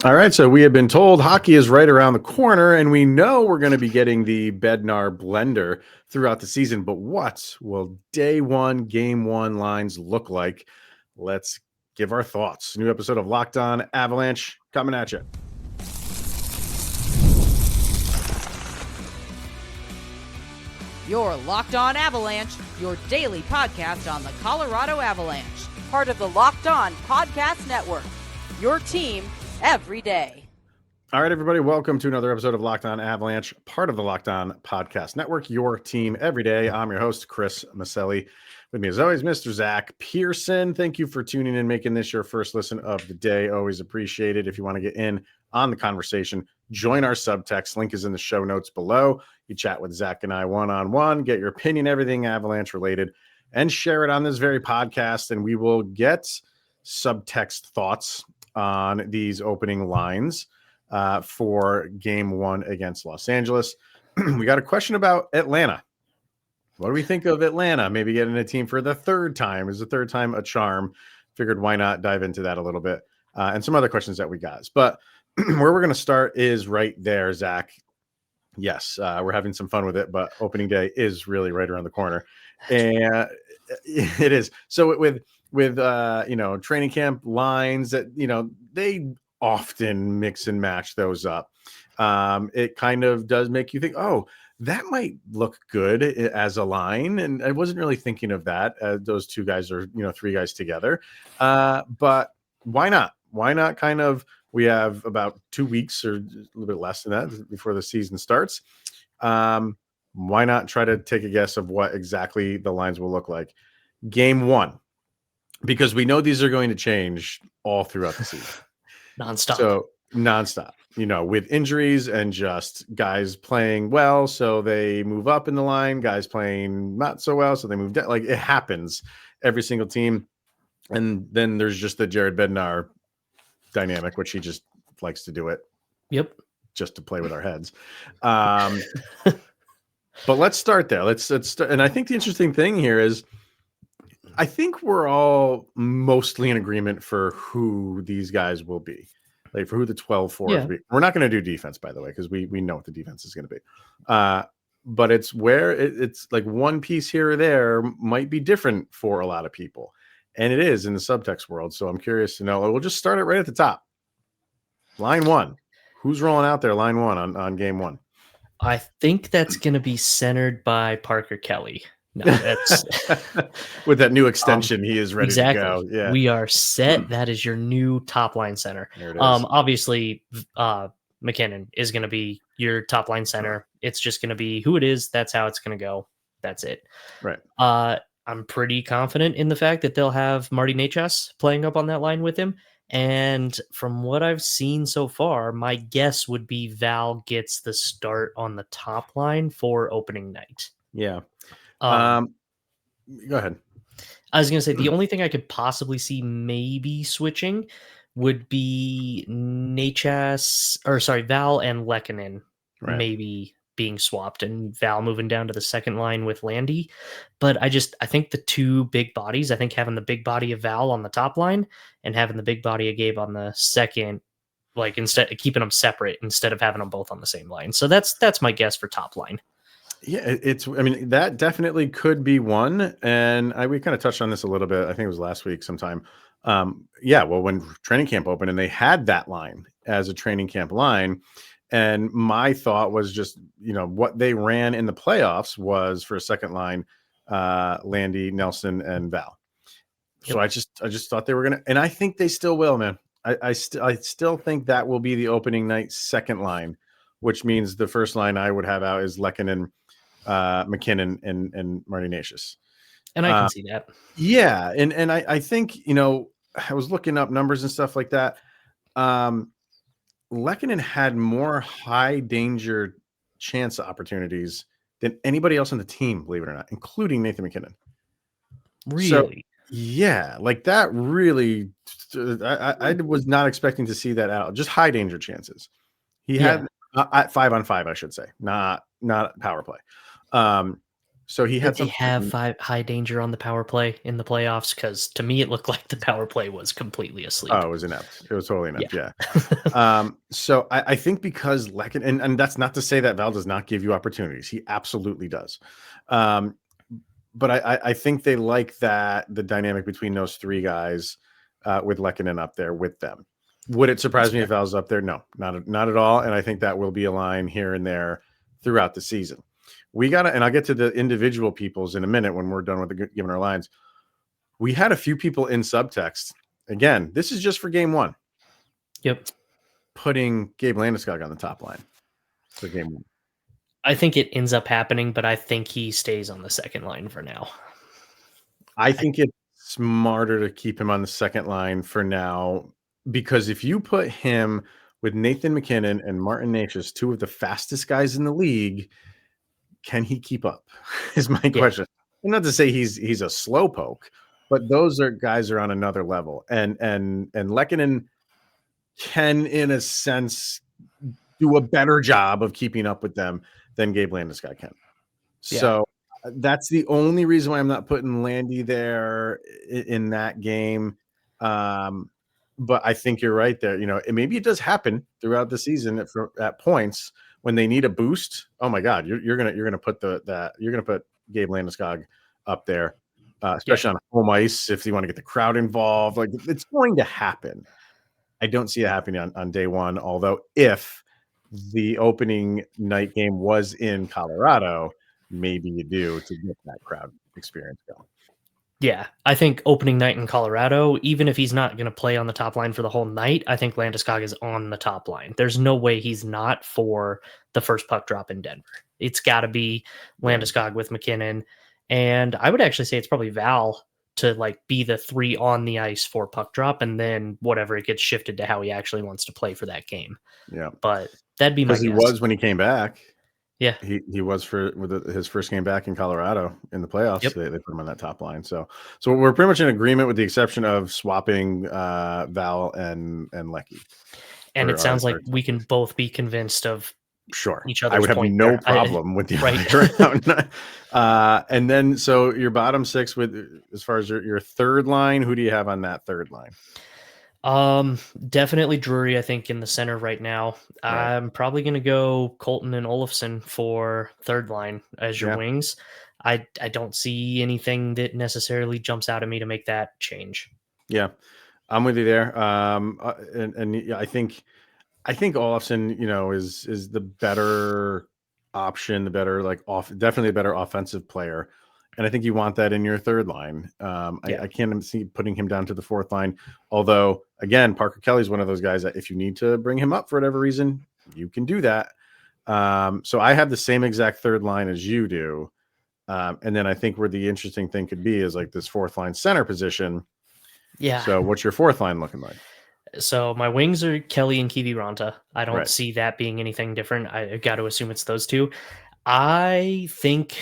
All right, so we have been told hockey is right around the corner, and we know we're going to be getting the Bednar blender throughout the season. But what will day one, game one lines look like? Let's give our thoughts. New episode of Locked On Avalanche coming at you. You're Locked On Avalanche, your daily podcast on the Colorado Avalanche. Part of the Locked On Podcast Network. Your team every day. All right, everybody, welcome to another episode of Locked On Avalanche, part of the Locked On Podcast Network, your team every day. I'm your host, Chris Maselli. With me, as always, Mr. Zach Pearson. Thank you for tuning in, making this your first listen of the day. Always appreciate it. If you want to get in on the conversation, join our subtext. Link is in the show notes below. You chat with Zach and I one-on-one, get your opinion, everything Avalanche related, and share it on this very podcast, and we will get subtext thoughts on these opening lines for game one against Los Angeles. We got a question about Atlanta. What do we think of Atlanta? Maybe getting a team for the third time. Is the third time a charm? Figured why not dive into that a little bit and some other questions that we got. But where we're going to start is right there, Zach. Yes, we're having some fun with it, but opening day is really right around the corner. And it is. So with training camp lines that, they often mix and match those up. It kind of does make you think, oh, that might look good as a line. And I wasn't really thinking of that. Those two guys are, three guys together. But why not? Why not kind of, we have about 2 weeks or a little bit less than that before the season starts. Why not try to take a guess of what exactly the lines will look like? Game one, because we know these are going to change all throughout the season. Nonstop, with injuries and just guys playing well, so they move up in the line, guys playing not so well, so they move down. Like, it happens every single team. And then there's just the Jared Bednar dynamic, which he just likes to do it. Yep. Just to play with our heads. But let's start there. Let's start. And I think the interesting thing here is, I think we're all mostly in agreement for who these guys will be, like for who the 12 forwards will be. We're not going to do defense, by the way, because we know what the defense is going to be. But it's where it's like one piece here or there might be different for a lot of people. And it is in the subtext world. So I'm curious to know. We'll just start it right at the top. Line one. Who's rolling out there? Line one on game one. I think that's going to be centered by Parker Kelly. No, that's with that new extension, he is ready exactly. to go. Yeah, we are set. That is your new top line center. There it is. Obviously, MacKinnon is going to be your top line center. It's just going to be who it is. That's how it's going to go. That's it. Right. I'm pretty confident in the fact that they'll have Marty Nichushkin playing up on that line with him. And from what I've seen so far, my guess would be Val gets the start on the top line for opening night. Yeah. Go ahead. I was going to say the only thing I could possibly see maybe switching would be Val and Lehkonen maybe being swapped and Val moving down to the second line with Landy. But I think the two big bodies, I think having the big body of Val on the top line and having the big body of Gabe on the second, like instead of keeping them separate instead of having them both on the same line. So that's my guess for top line. Yeah, that definitely could be one. And we kind of touched on this a little bit. I think it was last week sometime. When training camp opened and they had that line as a training camp line. And my thought was just, what they ran in the playoffs was for a second line, Landy, Nelson, and Val. Yep. So I just thought they were going to, and I think they still will, man. I still think that will be the opening night second line, which means the first line I would have out is Lehkonen, MacKinnon, and Marty Nichushkin. And I can see that. Yeah. And I think, I was looking up numbers and stuff like that. Lehkonen had more high danger chance opportunities than anybody else on the team, believe it or not, including Nathan MacKinnon. Really? So, yeah, like that really, I was not expecting to see that out. Just high danger chances. He had at 5-on-5, I should say, not power play. So he had Did they have high danger on the power play in the playoffs? Because to me, it looked like the power play was completely asleep. Oh, it was inept. It was totally inept. Yeah. So I think because Lehkonen, and that's not to say that Val does not give you opportunities. He absolutely does. But I think they like that the dynamic between those three guys with Lehkonen up there with them. Would it surprise me if Val's up there? No, not at all. And I think that will be a line here and there throughout the season. We got to, and I'll get to the individual peoples in a minute when we're done with giving our lines. We had a few people in subtext. Again, this is just for game one. Yep. Putting Gabe Landeskog on the top line for game one. I think it ends up happening, but I think he stays on the second line for now. I think it's smarter to keep him on the second line for now, because if you put him with Nathan MacKinnon and Martin Necas, two of the fastest guys in the league, can he keep up? Is my question. And not to say he's a slowpoke, but those guys are on another level. And Lehkonen can, in a sense, do a better job of keeping up with them than Gabe Landeskog can. Yeah. So that's the only reason why I'm not putting Landy there in that game. But I think you're right there. And maybe it does happen throughout the season at points when they need a boost. Oh my God, you're gonna put Gabe Landeskog up there, especially on home ice if you want to get the crowd involved. Like, it's going to happen. I don't see it happening on day one. Although if the opening night game was in Colorado, maybe you do to get that crowd experience going. Yeah, I think opening night in Colorado, even if he's not going to play on the top line for the whole night, I think Landeskog is on the top line. There's no way he's not for the first puck drop in Denver. It's got to be Landeskog with MacKinnon. And I would actually say it's probably Val to be the three on the ice for puck drop, and then whatever, it gets shifted to how he actually wants to play for that game. Yeah. But that'd be my guess. Because he was when he came back. Yeah, he was his first game back in Colorado in the playoffs. Yep. They put him on that top line. So we're pretty much in agreement with the exception of swapping Val and Lecky. And it sounds like we can both be convinced of each other's. I would have no problem with the right round. And then so your bottom six as far as your third line, who do you have on that third line? Definitely Drury, I think, in the center right now. Right. I'm probably going to go Colton and Olofsson for third line as your wings. I don't see anything that necessarily jumps out at me to make that change. Yeah, I'm with you there. And I think Olofsson, is the better option, the better definitely a better offensive player. And I think you want that in your third line. I can't see putting him down to the fourth line. Although, again, Parker Kelly's one of those guys that if you need to bring him up for whatever reason, you can do that. So I have the same exact third line as you do. And then I think where the interesting thing could be is this fourth line center position. Yeah. So what's your fourth line looking like? So my wings are Kelly and Kiviranta. I don't see that being anything different. I got to assume it's those two. I think,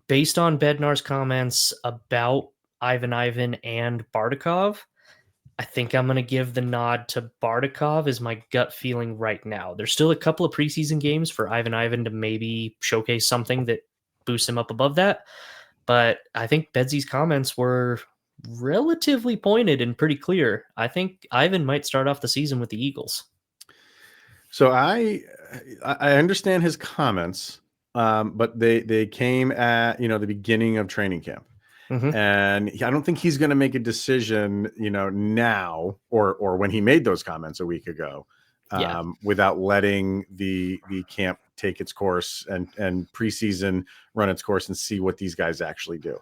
based on Bednar's comments about Ivan and Bardakov, I think I'm going to give the nod to Bardakov as my gut feeling right now. There's still a couple of preseason games for Ivan to maybe showcase something that boosts him up above that. But I think Bedsy's comments were relatively pointed and pretty clear. I think Ivan might start off the season with the Eagles. So I understand his comments. But they came at the beginning of training camp, and I don't think he's going to make a decision now or when he made those comments a week ago, without letting the camp take its course and preseason run its course and see what these guys actually do.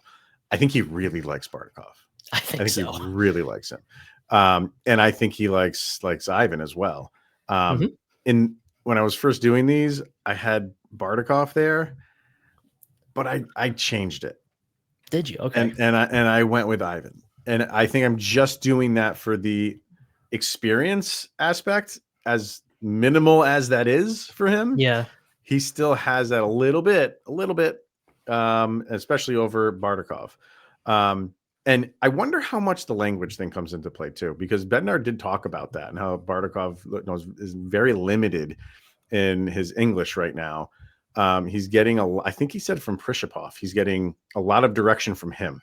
I think he really likes Bardakov. I think so. He really likes him, and I think he likes Ivan as well. When I was first doing these, I had Bardakov there, but I changed it. Did you? Okay. And I went with Ivan. And I think I'm just doing that for the experience aspect, as minimal as that is for him. Yeah. He still has that a little bit, especially over Bardakov. And I wonder how much the language thing comes into play too, because Bednar did talk about that and how Bardakov is very limited in his English right now. He's getting I think he said from Prishapov, he's getting a lot of direction from him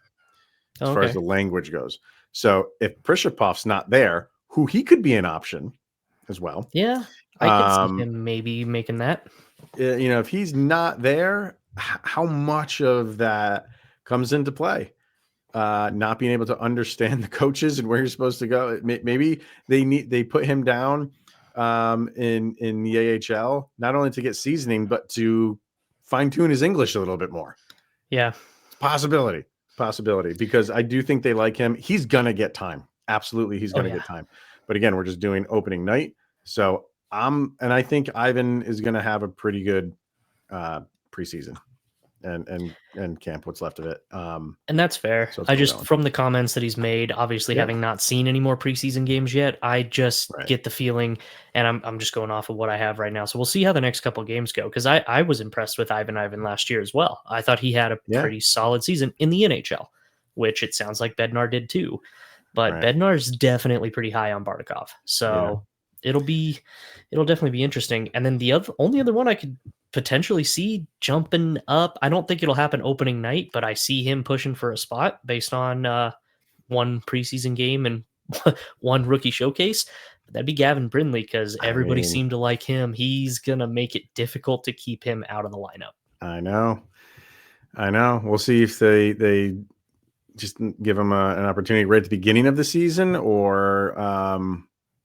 as far as the language goes. So if Prishapov's not there, who he could be an option as well. Yeah, I could see him maybe making that. If he's not there, how much of that comes into play? Not being able to understand the coaches and where you're supposed to go. Maybe they put him down in the AHL, not only to get seasoning, but to fine tune his English a little bit more. Yeah. It's possibility, because I do think they like him. He's going to get time. Absolutely. He's going to get time. But again, we're just doing opening night. So and I think Ivan is going to have a pretty good preseason and camp, what's left of it. And that's fair. So from the comments that he's made, obviously having not seen any more preseason games yet, I just get the feeling, and I'm just going off of what I have right now. So we'll see how the next couple of games go. Cause I was impressed with Ivan last year as well. I thought he had a pretty solid season in the NHL, which it sounds like Bednar did too, but Bednar's definitely pretty high on Bardakov. So it'll definitely be interesting. And then the only other one I could potentially see jumping up, I don't think it'll happen opening night, but I see him pushing for a spot based on one preseason game and one rookie showcase. That'd be Gavin Brindley, because everybody seemed to like him. He's gonna make it difficult to keep him out of the lineup. I know. We'll see if they just give him an opportunity right at the beginning of the season, or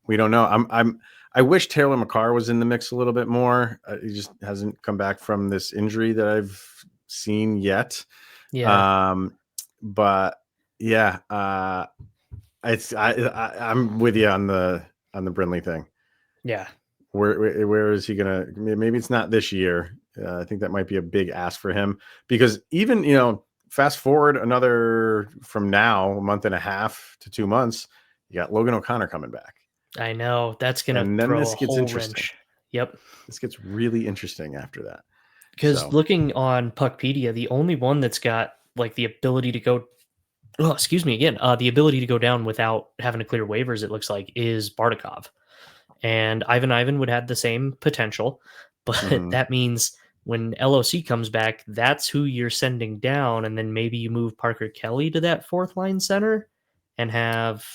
we don't know. I wish Taylor McCarr was in the mix a little bit more. He just hasn't come back from this injury that I've seen yet. Yeah. But yeah, I'm with you on the Brindley thing. Yeah. Where is he gonna? Maybe it's not this year. I think that might be a big ask for him, because even fast forward another from now, a month and a half to 2 months, you got Logan O'Connor coming back. I know that's going to throw a whole wrench. Yep. This gets really interesting after that. Because looking on Puckpedia, the only one that's got like the ability to go, the ability to go down without having to clear waivers, it looks like, is Bardakov. And Ivan would have the same potential, but that means when LOC comes back, that's who you're sending down. And then maybe you move Parker Kelly to that fourth line center and have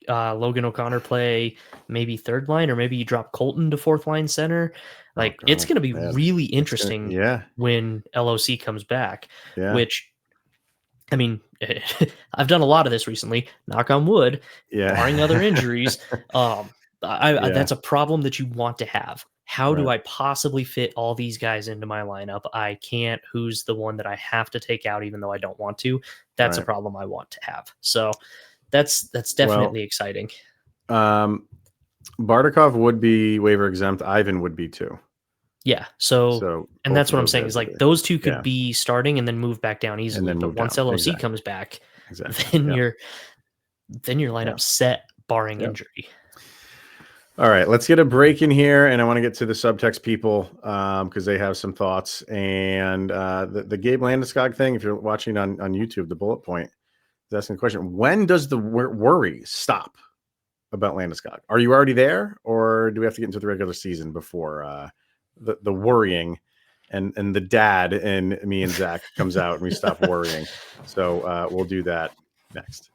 Logan O'Connor play maybe third line, or maybe you drop Colton to fourth line center. Like, it's going to be really interesting when LOC comes back, which, I mean, I've done a lot of this recently, knock on wood, barring other injuries. That's a problem that you want to have. How do I possibly fit all these guys into my lineup? I can't. Who's the one that I have to take out even though I don't want to? That's a problem I want to have. So that's definitely exciting. Bardakov would be waiver exempt. Ivan would be too. Yeah. So and that's what I'm saying is, like, those two could be starting and then move back down easily. But once LOC comes back, then your lineup's set, barring injury. All right, let's get a break in here, and I want to get to the subtext people because they have some thoughts. And the Gabe Landeskog thing, if you're watching on YouTube, the bullet point is asking the question: when does the worry stop about Landeskog? Are you already there, or do we have to get into the regular season before the worrying and the dad and me and Zach comes out and we stop worrying? So we'll do that next.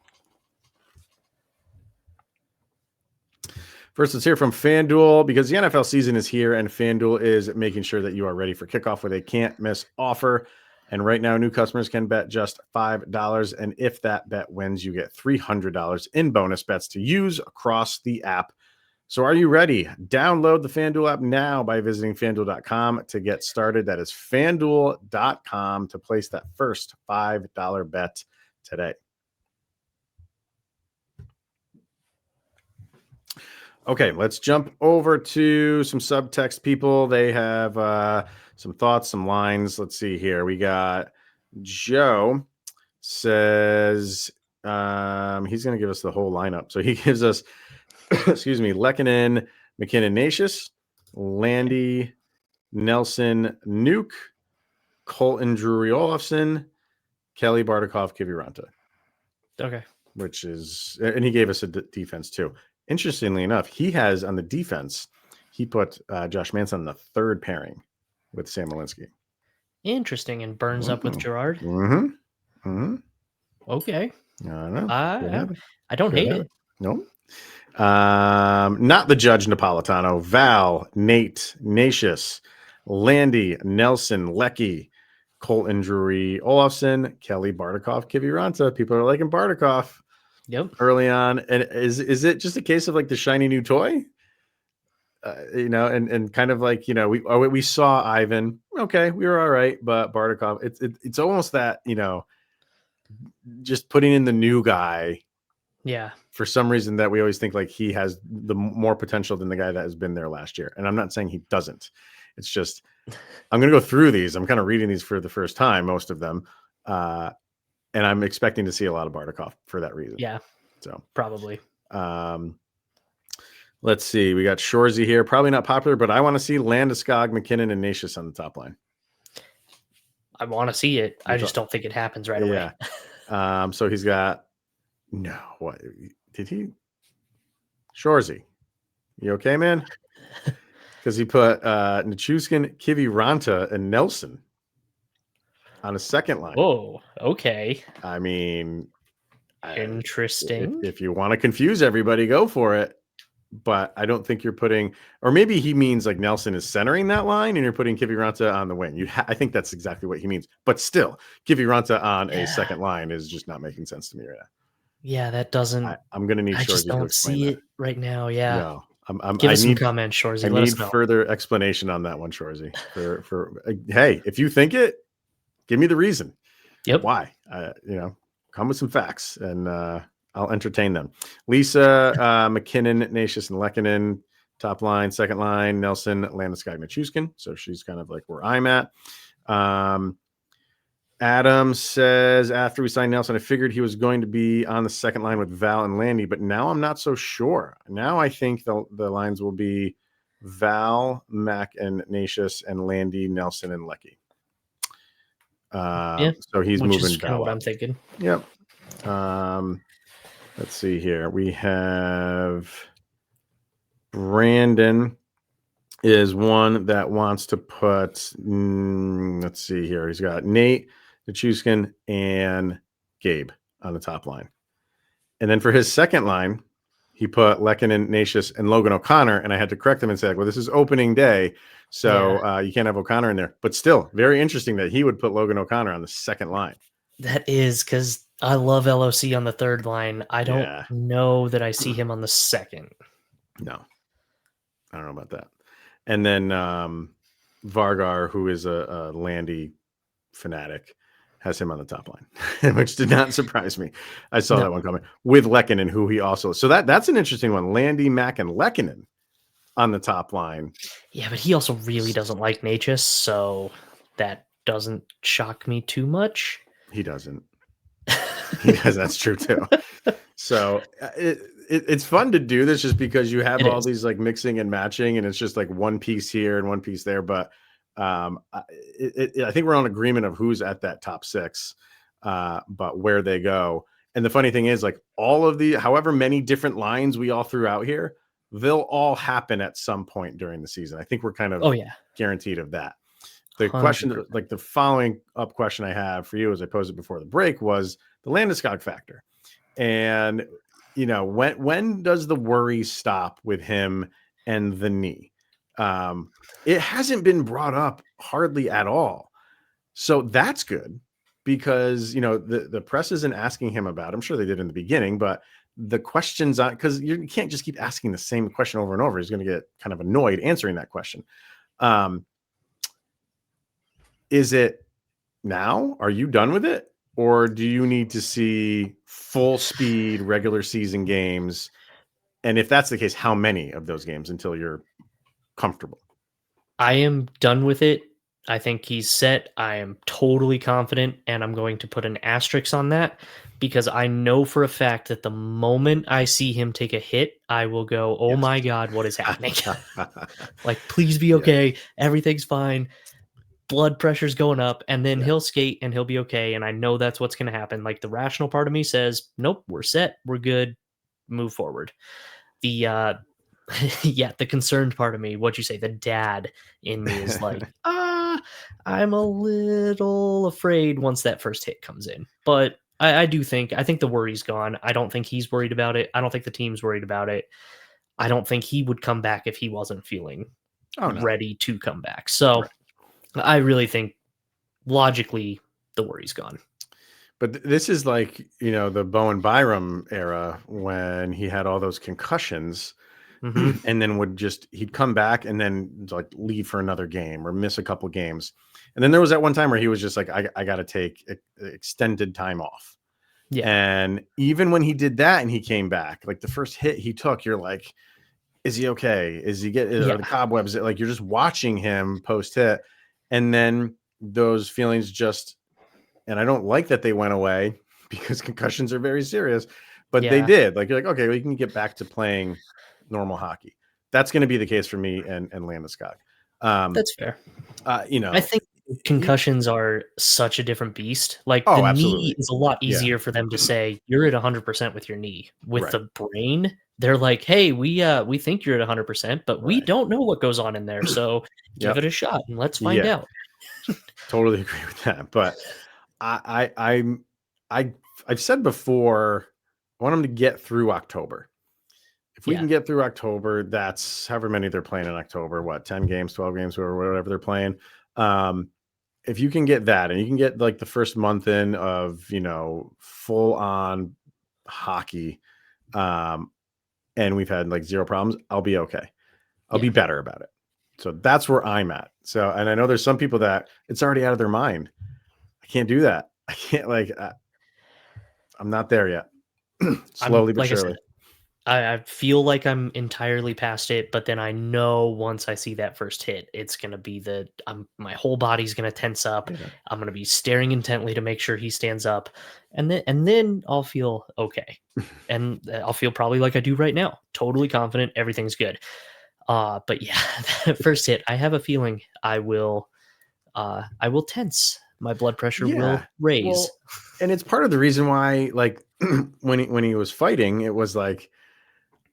First, let's hear from FanDuel, because the NFL season is here and FanDuel is making sure that you are ready for kickoff with a can't miss offer. And right now, new customers can bet just $5. And if that bet wins, you get $300 in bonus bets to use across the app. So are you ready? Download the FanDuel app now by visiting FanDuel.com to get started. That is FanDuel.com to place that first $5 bet today. Okay, let's jump over to some subtext people. They have some thoughts, some lines. Let's see here. We got Joe says he's going to give us the whole lineup. So he gives us, Lehkonen, MacKinnon, Nashis, Landy, Nelson, Nuke, Colton, Drury, Olofsson, Kelly, Bardakov, Kiviranta. Okay. Which is, and he gave us a defense too. Interestingly enough, he has on the defense, he put Josh Manson on the third pairing. with Sam Malinsky. Interesting. And Burns up with Gerard. Mm-hmm. Mm-hmm. Okay. I don't know. I don't hate it. No. Not the Judge Napolitano. Val, Nate, Natius, Landy, Nelson, Lecky, Colton, Drury, Olofsson, Kelly, Bardakov, Kiviranta. People are liking Bardakov. Yep. Early on. And is it just a case of like the shiny new toy? And kind of like, we saw Ivan. Okay, we were all right, but Bardakov, it's almost that, just putting in the new guy. Yeah. For some reason that we always think like he has the more potential than the guy that has been there last year. And I'm not saying he doesn't. It's just, I'm going to go through these. I'm kind of reading these for the first time, most of them. And I'm expecting to see a lot of Bardakov for that reason. Yeah. So probably. Let's see. We got Shorzy here. Probably not popular, but I want to see Landeskog, MacKinnon, and Natius on the top line. I want to see it. I just don't think it happens right away. Yeah. So he's got, no, what did he? Shorzy, you okay, man? Because he put Nichushkin, Kiviranta, and Nelson on a second line. Whoa, okay. I mean, interesting. If you want to confuse everybody, go for it. But I don't think you're putting, or maybe he means like Nelson is centering that line and you're putting Kiviranta on the wing. I think that's exactly what he means. But still, Kiviranta on a second line is just not making sense to me right now. Yeah, that doesn't. I'm going to need. I just don't see it right now. Yeah. No, Give us some comments, Shorzy. I need further explanation on that one, Shorzy. Hey, if you think it, give me the reason. Yep. Why? Come with some facts, and I'll entertain them. Lisa, MacKinnon, Natius, and Lehkonen, top line, second line, Nelson, Landeskog, Nichushkin. So she's kind of like where I'm at. Adam says, after we signed Nelson, I figured he was going to be on the second line with Val and Landy, but now I'm not so sure. Now I think the lines will be Val, Mac, and Natius, and Landy, Nelson, and Lecky. So he's moving. Which is kind of what I'm thinking. Yep. Let's see here. We have Brandon is one that wants to put, let's see here. He's got Nate, Nichushkin, and Gabe on the top line. And then for his second line, he put Lehkonen, Natius, and Logan O'Connor. And I had to correct him and say, well, this is opening day, so you can't have O'Connor in there. But still, very interesting that he would put Logan O'Connor on the second line. That is, because I love LOC on the third line. I don't know that I see him on the second. No, I don't know about that. And then Vargar, who is a Landy fanatic, has him on the top line, which did not surprise me. I saw that one coming with Lehkonen, who he also. So that's an interesting one. Landy, Mac, and Lehkonen on the top line. Yeah, but he also really doesn't like Natius, so that doesn't shock me too much. He doesn't. He does. That's true too. So it's fun to do this just because you have all these like mixing and matching, and it's just like one piece here and one piece there. But I think we're on agreement of who's at that top six, but where they go. And the funny thing is, like all of the, however many different lines we all threw out here, they'll all happen at some point during the season. I think we're kind of guaranteed of that. The 100%. Question, like the following up question I have for you, as I posed it before the break, was the Landeskog factor. And, when does the worry stop with him and the knee? It hasn't been brought up hardly at all. So that's good because, the press isn't asking him about it. I'm sure they did in the beginning, but the questions on, because you can't just keep asking the same question over and over. He's going to get kind of annoyed answering that question. Is it now? Are you done with it? Or do you need to see full speed regular season games? And if that's the case, how many of those games until you're comfortable? I am done with it. I think he's set. I am totally confident, and I'm going to put an asterisk on that because I know for a fact that the moment I see him take a hit, I will go, oh my God, what is happening? Like, please be okay. Everything's fine. Blood pressure's going up, and then he'll skate and he'll be okay. And I know that's what's going to happen. Like the rational part of me says, nope, we're set. We're good. Move forward. The concerned part of me, what'd you say? The dad in me is like, I'm a little afraid once that first hit comes in. But I think the worry's gone. I don't think he's worried about it. I don't think the team's worried about it. I don't think he would come back if he wasn't feeling ready to come back. So I really think logically the worry's gone. But this is like, the Bowen Byram era when he had all those concussions and then he'd come back and then like leave for another game or miss a couple games. And then there was that one time where he was just like, I got to take extended time off. Yeah. And even when he did that and he came back, like the first hit he took, you're like, is he okay? Is he the cobwebs? Like you're just watching him post hit. And then those feelings and I don't like that they went away because concussions are very serious, but they did. Like, you're like, okay, well, you can get back to playing normal hockey. That's going to be the case for me and Landeskog. That's fair. I think concussions are such a different beast. Like the absolutely. knee is a lot easier for them to say you're at 100% with your knee. With the brain, they're like, hey, we think you're at 100%, but we don't know what goes on in there. So give it a shot and let's find out. Totally agree with that. But I've said before, I want them to get through October. If we can get through October, that's however many they're playing in October, 10 games, 12 games, or whatever they're playing. If you can get that and you can get like the first month in of, full on hockey, and we've had like zero problems, I'll be okay. I'll be better about it. So that's where I'm at. So, and I know there's some people that it's already out of their mind. I can't do that. I can't I'm not there yet. Slowly but surely. I feel like I'm entirely past it, but then I know once I see that first hit, it's going to be my whole body's going to tense up. Yeah. I'm going to be staring intently to make sure he stands up, and then I'll feel okay. And I'll feel probably like I do right now, totally confident, everything's good. But yeah, that first hit, I have a feeling I will tense. My blood pressure will raise. Well, and it's part of the reason why, like when he was fighting, it was like,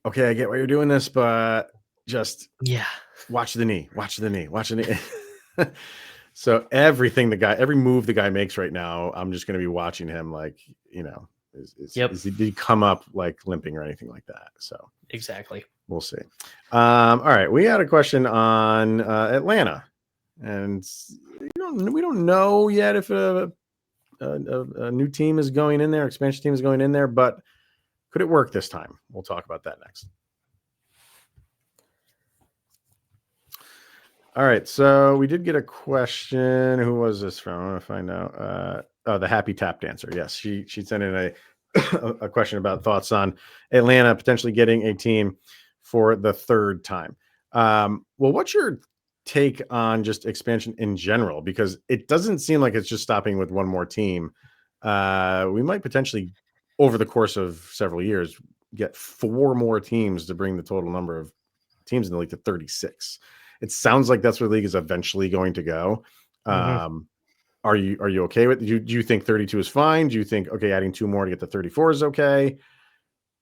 okay, I get why you're doing this, but just watch the knee. So every move the guy makes right now, I'm just going to be watching him like, did he come up like limping or anything like that? So exactly. We'll see. All right. We had a question on Atlanta, and we don't know yet if a new team is going in there, expansion team is going in there, but could it work this time? We'll talk about that next. All right. So we did get a question. Who was this from? I want to find out. The Happy Tap Dancer. Yes, she sent in a question about thoughts on Atlanta potentially getting a team for the third time. Well, what's your take on just expansion in general? Because it doesn't seem like it's just stopping with one more team. We might potentially, over the course of several years, get 4 more teams to bring the total number of teams in the league to 36. It sounds like that's where the league is eventually going to go. Are you okay with it? Do you think 32 is fine? Do you think, okay, adding 2 more to get to 34 is okay?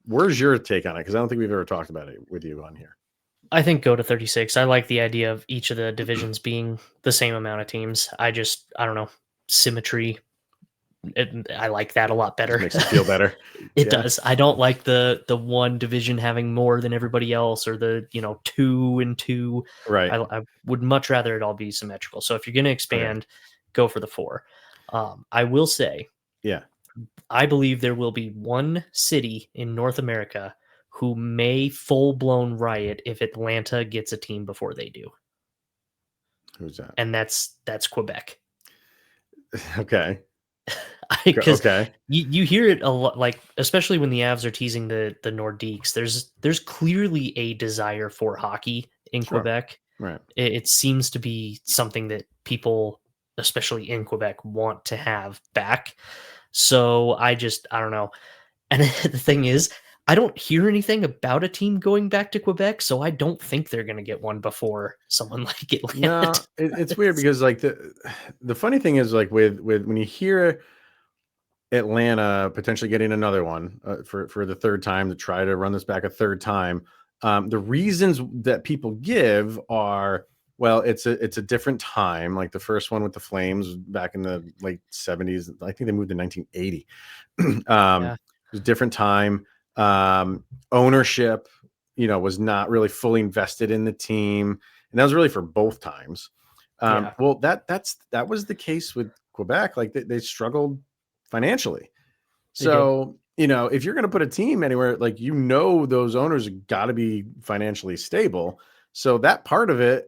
Where's your take on it? Because I don't think we've ever talked about it with you on here. I think go to 36. I like the idea of each of the divisions being the same amount of teams. I don't know, symmetry. I like that a lot better. It makes it feel better. It does. I don't like the one division having more than everybody else, or the 2 and 2. Right. I would much rather it all be symmetrical. So if you're going to expand, go for the 4. I will say, I believe there will be one city in North America who may full-blown riot if Atlanta gets a team before they do. Who's that? And that's Quebec. Okay. Because you hear it a lot, like especially when the Avs are teasing the Nordiques. There's clearly a desire for hockey in Quebec. Right. It seems to be something that people, especially in Quebec, want to have back. So I don't know. And the thing is, I don't hear anything about a team going back to Quebec, so I don't think they're going to get one before someone like Atlanta. No, it's weird because like the funny thing is like with when you hear Atlanta potentially getting another one for the third time to try to run this back a third time, the reasons that people give are Well, it's a different time. Like the first one with the Flames back in the late 70s. I think they moved in 1980. Yeah. It was a different time. Ownership, was not really fully invested in the team, and that was really for both times. Yeah. Well, that was the case with Quebec. Like they struggled financially. So, if you're going to put a team anywhere, like, those owners got to be financially stable. So that part of it,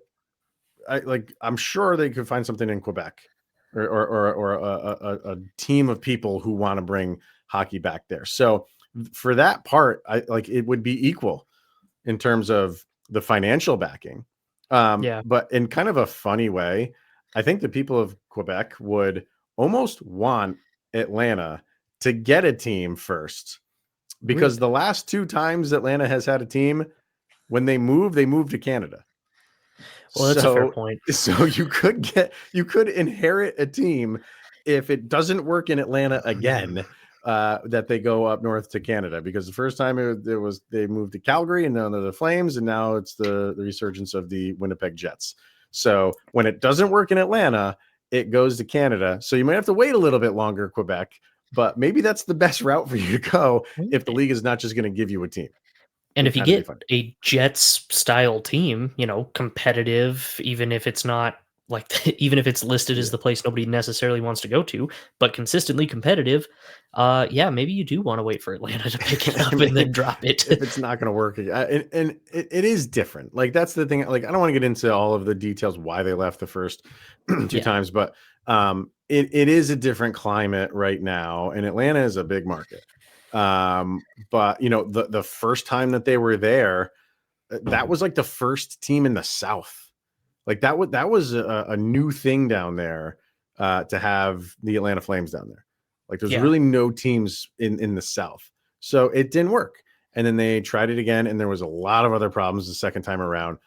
I'm sure they could find something in Quebec or a team of people who want to bring hockey back there. So for that part, it would be equal in terms of the financial backing. Yeah. But in kind of a funny way, I think the people of Quebec would almost want Atlanta to get a team first, because Really? the last 2 times Atlanta has had a team, when they moved to Canada. Well, that's a fair So point. you could inherit a team if it doesn't work in Atlanta again, that they go up north to Canada, because the first time they moved to Calgary, and now they're the Flames, and now it's the resurgence of the Winnipeg Jets. So when it doesn't work in Atlanta, it goes to Canada. So you might have to wait a little bit longer, Quebec, but maybe that's the best route for you to go if the league is not just going to give you a team. And if you That'd be get fun. a Jets style team, competitive, even if it's not like even if it's listed as the place nobody necessarily wants to go to, but consistently competitive, yeah, maybe you do want to wait for Atlanta to pick it up and then drop it. If it's not going to work, and it is different. Like, that's the thing. Like, I don't want to get into all of the details why they left the first 2 Yeah. times, but it is a different climate right now, and Atlanta is a big market. But the first time that they were there, that was like the first team in the South. Like that was a new thing down there, to have the Atlanta Flames down there. Like, there's Yeah. really no teams in the South. So it didn't work. And then they tried it again, and there was a lot of other problems the second time around.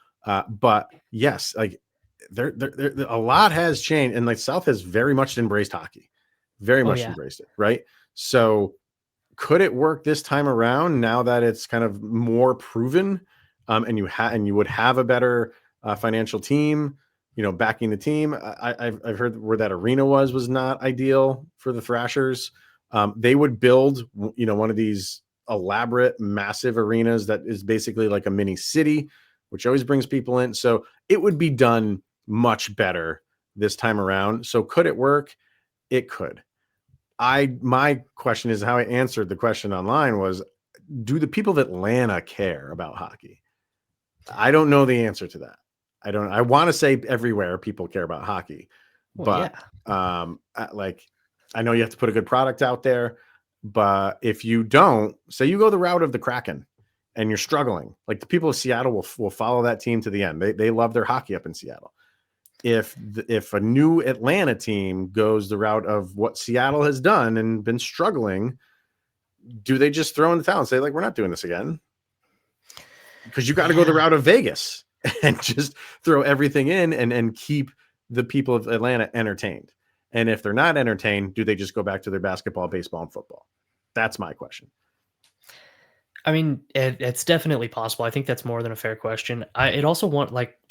But yes, like there a lot has changed, and like South has very much embraced hockey, very much yeah. embraced it. Right. So could it work this time around, now that it's kind of more proven, and you would have a better financial team, backing the team? I've heard where that arena was not ideal for the Thrashers. They would build, one of these elaborate, massive arenas that is basically like a mini city, which always brings people in. So it would be done much better this time around. So could it work? It could. My question is, how I answered the question online was, do the people of Atlanta care about hockey? I don't know the answer to that. I want to say everywhere people care about hockey, Well, but I know you have to put a good product out there, but if you don't, say you go the route of the Kraken and you're struggling, like, the people of Seattle will follow that team to the end. They love their hockey up in Seattle. If a new Atlanta team goes the route of what Seattle has done and been struggling, do they just throw in the towel and say, like, we're not doing this again? Because you got to go the route of Vegas and just throw everything in and keep the people of Atlanta entertained. And if they're not entertained, do they just go back to their basketball, baseball, and football? That's my question. I mean, it's definitely possible. I think that's more than a fair question. I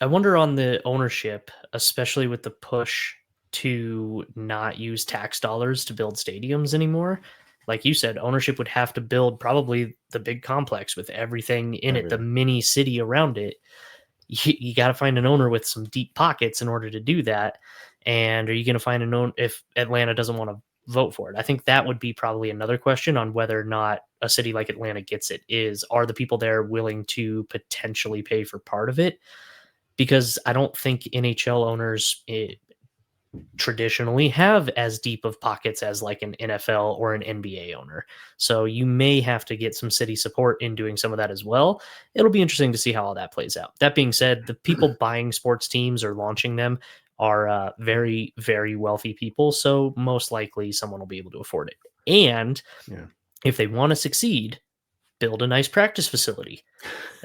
wonder on the ownership, especially with the push to not use tax dollars to build stadiums anymore. Like you said, ownership would have to build probably the big complex with everything in it, the mini city around it. You got to find an owner with some deep pockets in order to do that. And are you going to find an owner if Atlanta doesn't want to vote for it? I think that would be probably another question on whether or not a city like Atlanta gets it. Are the people there willing to potentially pay for part of it? Because I don't think NHL owners traditionally have as deep of pockets as like an NFL or an NBA owner. So you may have to get some city support in doing some of that as well. It'll be interesting to see how all that plays out. That being said, the people buying sports teams or launching them are very, very wealthy people. So most likely someone will be able to afford it. And if they want to succeed, build a nice practice facility.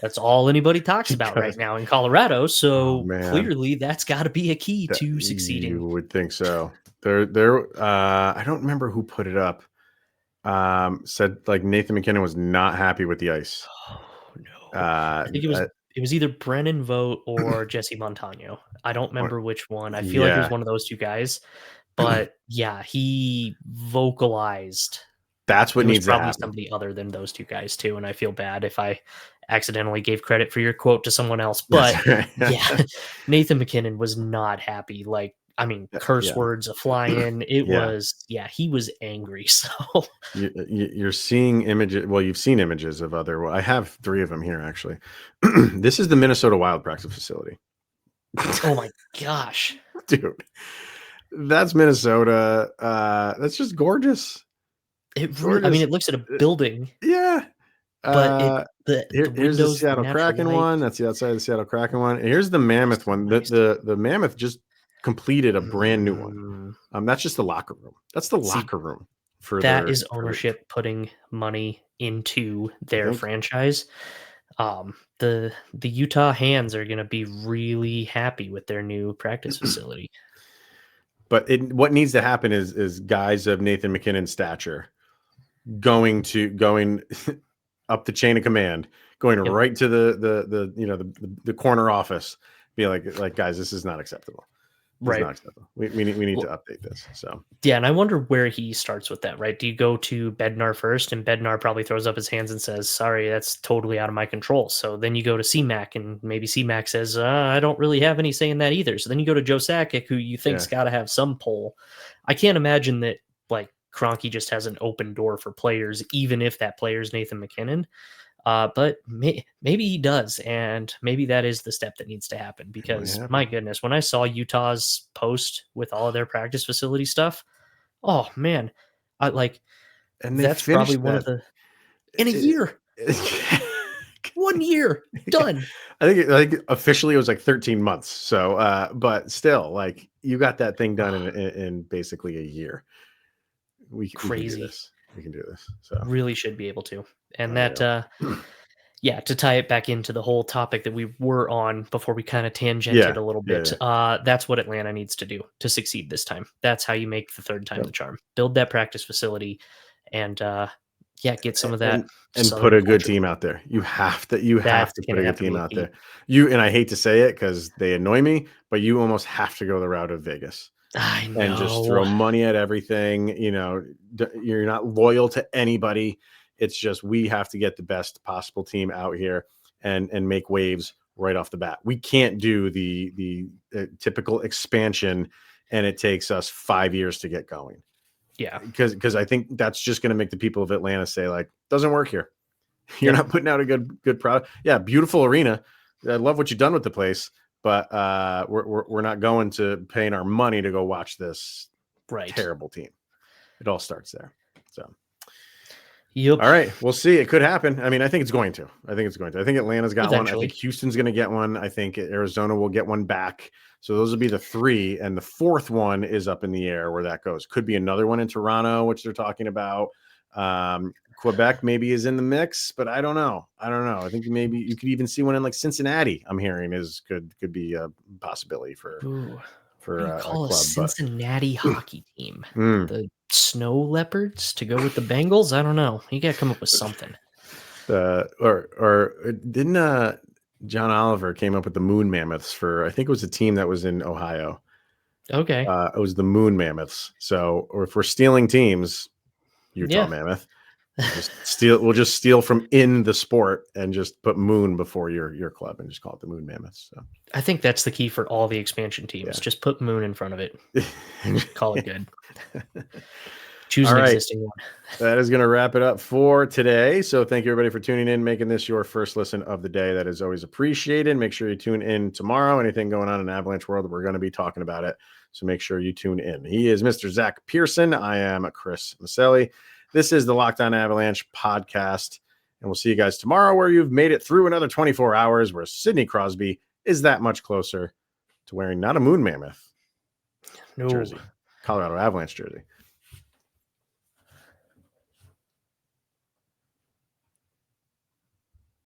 That's all anybody talks about right now in Colorado. So clearly that's got to be a key to succeeding. You would think so. I don't remember who put it up. Said like Nathan MacKinnon was not happy with the ice. Oh no. I think it was It was either Brennan Vogt or Jesse Montano. I don't remember which one. I feel like it was Yeah. one of those two guys. But yeah, he vocalized. That's what It was needs to probably happen. somebody other than those two guys too, and I feel bad if I accidentally gave credit for your quote to someone else. But yeah, Nathan MacKinnon was not happy. Like, I mean, curse words a flying. It was, he was angry. So you're seeing images. Well, you've seen images of other. Well, I have 3 of them here actually. This is the Minnesota Wild practice facility. Oh my gosh, dude, that's Minnesota. That's just gorgeous. It really, I mean, it looks at a building. Yeah. But here's the Seattle Kraken one. That's the outside of the Seattle Kraken one. And here's the Mammoth one. The Mammoth just completed a brand new one. That's just the locker room. That's the locker room for that is ownership putting money into their franchise. The Utah Hands are going to be really happy with their new practice facility. But what needs to happen is guys of Nathan MacKinnon's stature going up the chain of command, going right to the corner office, be like guys, this is not acceptable. Right. Not acceptable. We need to update this. So yeah, and I wonder where he starts with that, right? Do you go to Bednar first, and Bednar probably throws up his hands and says, sorry, that's totally out of my control. So then you go to CMAC, and maybe CMAC says, I don't really have any say in that either. So then you go to Joe Sakic, who you think's got to have some pull. I can't imagine that like Kroenke just has an open door for players, even if that player's Nathan MacKinnon. But maybe he does, and maybe that is the step that needs to happen, because my goodness, when I saw Utah's post with all of their practice facility stuff, oh man, and that's probably one of the in a year. 1 year done. I think officially it was like 13 months. So, but still, like, you got that thing done in basically a year. We can do this. We can do this. So really should be able to. And to tie it back into the whole topic that we were on before we kind of tangented a little bit, that's what Atlanta needs to do to succeed this time. That's how you make the third time the charm. Build that practice facility and get some of that and put a good team out there. You have to put a good team out there. And I hate to say it because they annoy me, but you almost have to go the route of Vegas. I know. And just throw money at everything. You're not loyal to anybody. It's just, we have to get the best possible team out here and make waves right off the bat. We can't do the typical expansion, and it takes us 5 years to get going. Yeah, because I think that's just going to make the people of Atlanta say, like, doesn't work here. You're not putting out a good product. Yeah, beautiful arena. I love what you've done with the place, but we're not going to paying our money to go watch this terrible team. It all starts there. So. Yep. All right, we'll see. It could happen. I mean, I think it's going to. I think Atlanta's got one. I think Houston's going to get one. I think Arizona will get one back. So those will be the 3, and the 4th one is up in the air where that goes. Could be another one in Toronto, which they're talking about. Quebec maybe is in the mix, but I don't know. I think maybe you could even see one in like Cincinnati. I'm hearing could be a possibility for a club. Cincinnati hockey team. The Snow Leopards to go with the Bengals. I don't know. You got to come up with something. Or didn't John Oliver came up with the Moon Mammoths for, I think it was a team that was in Ohio. Okay. It was the Moon Mammoths. So, or if we're stealing teams, Utah Mammoth, we'll just steal from in the sport and just put Moon before your club and just call it the Moon Mammoths. So I think that's the key for all the expansion teams. Yeah. Just put Moon in front of it. Call it good. Choose an existing one. That is going to wrap it up for today. So thank you everybody for tuning in, making this your first listen of the day. That is always appreciated. Make sure you tune in tomorrow. Anything going on in Avalanche world, we're going to be talking about it. So make sure you tune in. He is Mr. Zach Pearson. I am Chris Maselli. This is the Locked On Avalanche podcast. And we'll see you guys tomorrow, where you've made it through another 24 hours, where Sidney Crosby is that much closer to wearing not a Moon Mammoth jersey, Colorado Avalanche jersey.